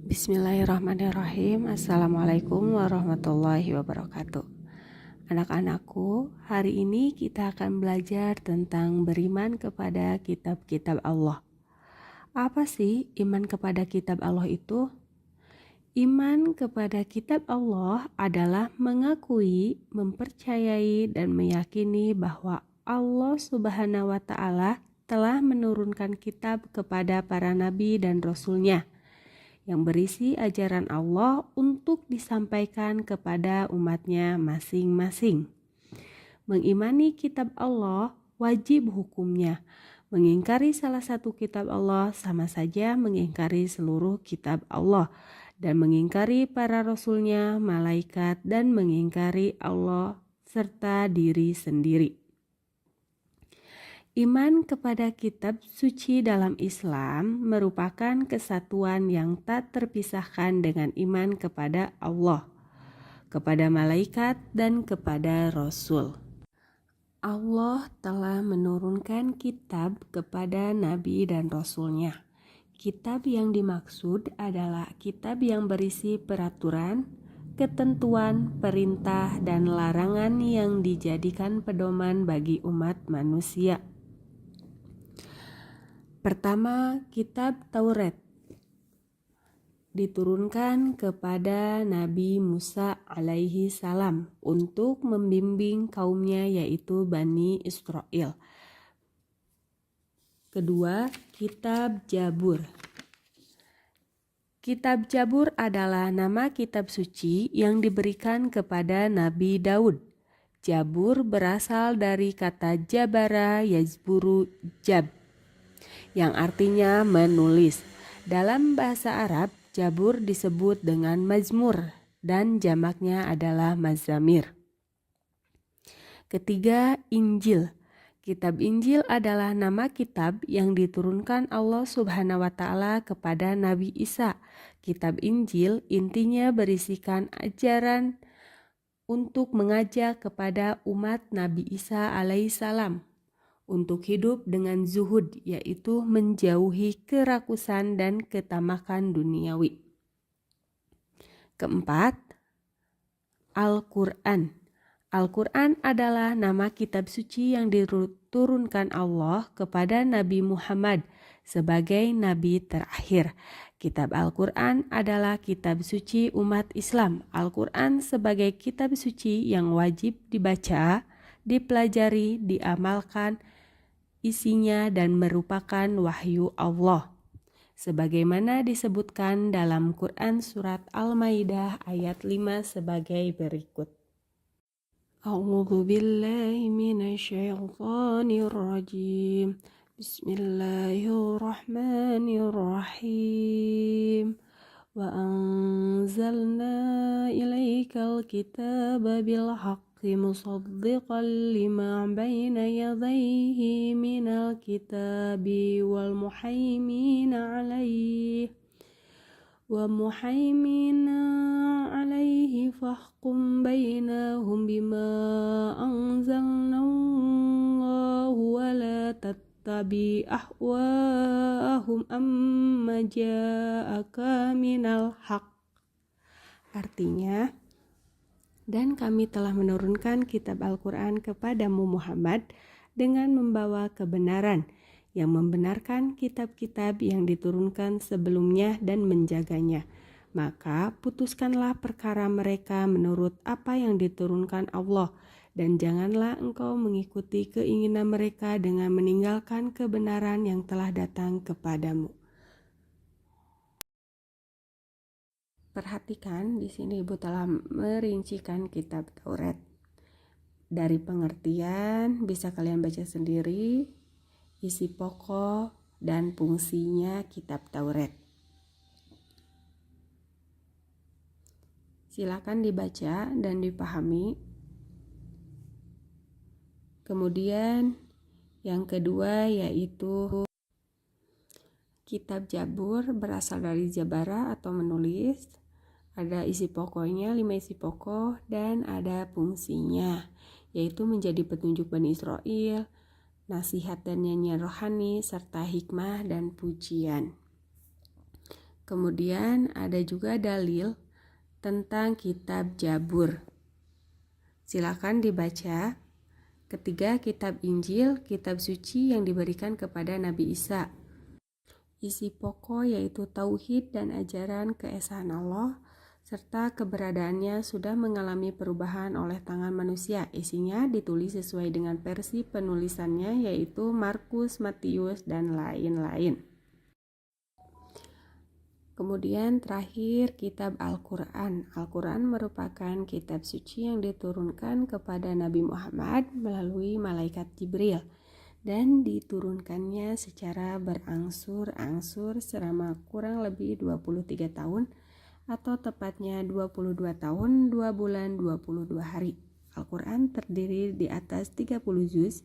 Bismillahirrahmanirrahim. Assalamualaikum warahmatullahi wabarakatuh. Anak-anakku, hari ini kita akan belajar tentang beriman kepada kitab-kitab Allah. Apa sih iman kepada kitab Allah itu? Iman kepada kitab Allah adalah mengakui, mempercayai, dan meyakini bahwa Allah Subhanahu wa Ta'ala telah menurunkan kitab kepada para nabi dan rasul-Nya yang berisi ajaran Allah untuk disampaikan kepada umatnya masing-masing. Mengimani kitab Allah wajib hukumnya. Mengingkari salah satu kitab Allah sama saja mengingkari seluruh kitab Allah, dan mengingkari para rasulnya, malaikat, dan mengingkari Allah serta diri sendiri. Iman kepada kitab suci dalam Islam merupakan kesatuan yang tak terpisahkan dengan iman kepada Allah, kepada malaikat, dan kepada Rasul. Allah telah menurunkan kitab kepada Nabi dan Rasul-Nya. Kitab yang dimaksud adalah kitab yang berisi peraturan, ketentuan, perintah, dan larangan yang dijadikan pedoman bagi umat manusia. Pertama, kitab Taurat diturunkan kepada Nabi Musa alaihi salam untuk membimbing kaumnya, yaitu Bani Israel. Kedua, kitab Jabur. Kitab Jabur adalah nama kitab suci yang diberikan kepada Nabi Daud. Jabur berasal dari kata jabara yazburu jab, yang artinya menulis. Dalam bahasa Arab, Jabur disebut dengan Mazmur dan jamaknya adalah Mazamir. Ketiga, Injil. Kitab Injil adalah nama kitab yang diturunkan Allah Subhanahu wa Ta'ala kepada Nabi Isa. Kitab Injil intinya berisikan ajaran untuk mengajak kepada umat Nabi Isa alaihissalam untuk hidup dengan zuhud, yaitu menjauhi kerakusan dan ketamakan duniawi. Keempat, Al-Quran. Al-Quran adalah nama kitab suci yang diturunkan Allah kepada Nabi Muhammad sebagai nabi terakhir. Kitab Al-Quran adalah kitab suci umat Islam. Al-Quran sebagai kitab suci yang wajib dibaca, dipelajari, diamalkan isinya, dan merupakan wahyu Allah, sebagaimana disebutkan dalam Quran surat Al-Maidah ayat 5 sebagai berikut. A'udzu billahi minasyaitonir rajim. Bismillahirrahmanirrahim. Wa anzalna ilaikal kitaba bil musaddiqan lima baina yadayhi minal kitabi wal muhaimina alaihi fahkum bainahum bima anzalnallahu wa la tattabi ahwaahum amma ja'aka minal haq. Artinya, dan kami telah menurunkan kitab Al-Quran kepadamu Muhammad dengan membawa kebenaran, yang membenarkan kitab-kitab yang diturunkan sebelumnya dan menjaganya. Maka putuskanlah perkara mereka menurut apa yang diturunkan Allah, dan janganlah engkau mengikuti keinginan mereka dengan meninggalkan kebenaran yang telah datang kepadamu. Perhatikan, di sini Ibu telah merincikan kitab Taurat. Dari pengertian bisa kalian baca sendiri isi pokok dan fungsinya kitab Taurat. Silakan dibaca dan dipahami. Kemudian yang kedua yaitu kitab Jabur berasal dari jabara atau menulis. Ada isi pokoknya, 5 isi pokok, dan ada fungsinya, yaitu menjadi petunjuk Bani Israel, nasihat dan nyanyian rohani, serta hikmah dan pujian. Kemudian ada juga dalil tentang kitab Jabur. Silakan dibaca. Ketiga, kitab Injil, kitab suci yang diberikan kepada Nabi Isa. Isi pokok yaitu tauhid dan ajaran keesaan Allah, serta keberadaannya sudah mengalami perubahan oleh tangan manusia. Isinya ditulis sesuai dengan versi penulisannya, yaitu Markus, Matius, dan lain-lain. Kemudian terakhir, kitab Al-Quran. Al-Quran merupakan kitab suci yang diturunkan kepada Nabi Muhammad melalui malaikat Jibril dan diturunkannya secara berangsur-angsur selama kurang lebih 23 tahun atau tepatnya 22 tahun, 2 bulan, 22 hari. Al-Quran terdiri di atas 30 juz,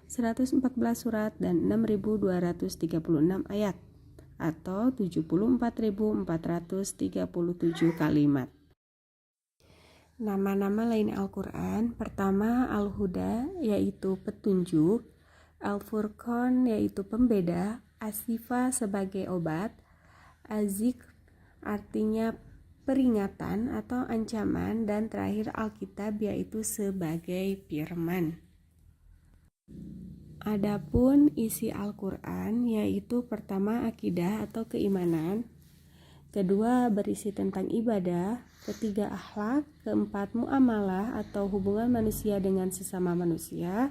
114 surat, dan 6.236 ayat atau 74.437 kalimat. Nama-nama lain Al-Quran, pertama Al-Huda yaitu petunjuk, Al-Furqan yaitu pembeda, As-Sifa sebagai obat, Az-Zikr artinya peringatan atau ancaman, dan terakhir Alkitab yaitu sebagai firman. Adapun isi Al-Quran yaitu pertama akidah atau keimanan, kedua berisi tentang ibadah, ketiga akhlak, keempat muamalah atau hubungan manusia dengan sesama manusia,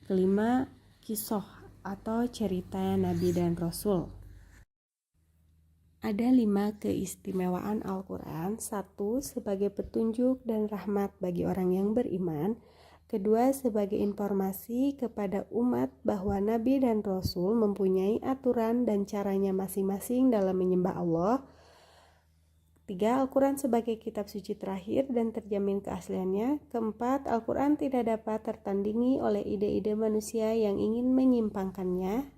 kelima kisah atau cerita Nabi dan Rasul. Ada 5 keistimewaan Al-Quran. 1. Sebagai petunjuk dan rahmat bagi orang yang beriman. Kedua, sebagai informasi kepada umat bahwa Nabi dan Rasul mempunyai aturan dan caranya masing-masing dalam menyembah Allah. 3. Al-Quran sebagai kitab suci terakhir dan terjamin keasliannya. Keempat, Al-Quran tidak dapat tertandingi oleh ide-ide manusia yang ingin menyimpangkannya.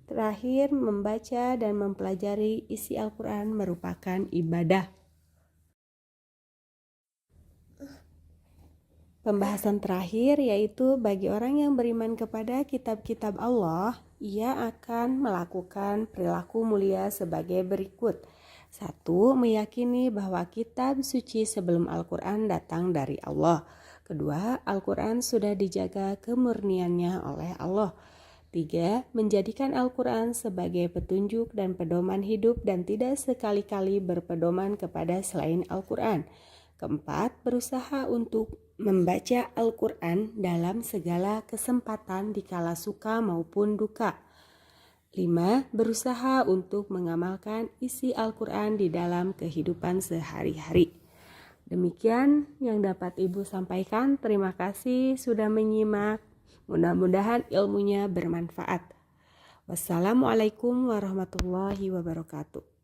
Terakhir, membaca dan mempelajari isi Al-Quran merupakan ibadah. Pembahasan terakhir yaitu bagi orang yang beriman kepada kitab-kitab Allah, ia akan melakukan perilaku mulia sebagai berikut. 1. Meyakini bahwa kitab suci sebelum Al-Quran datang dari Allah. Kedua, Al-Quran sudah dijaga kemurniannya oleh Allah. 3. Menjadikan Al-Quran sebagai petunjuk dan pedoman hidup dan tidak sekali-kali berpedoman kepada selain Al-Quran. Keempat, berusaha untuk membaca Al-Quran dalam segala kesempatan dikala suka maupun duka. 5. Berusaha untuk mengamalkan isi Al-Quran di dalam kehidupan sehari-hari. Demikian yang dapat Ibu sampaikan. Terima kasih sudah menyimak. Mudah-mudahan ilmunya bermanfaat. Wassalamualaikum warahmatullahi wabarakatuh.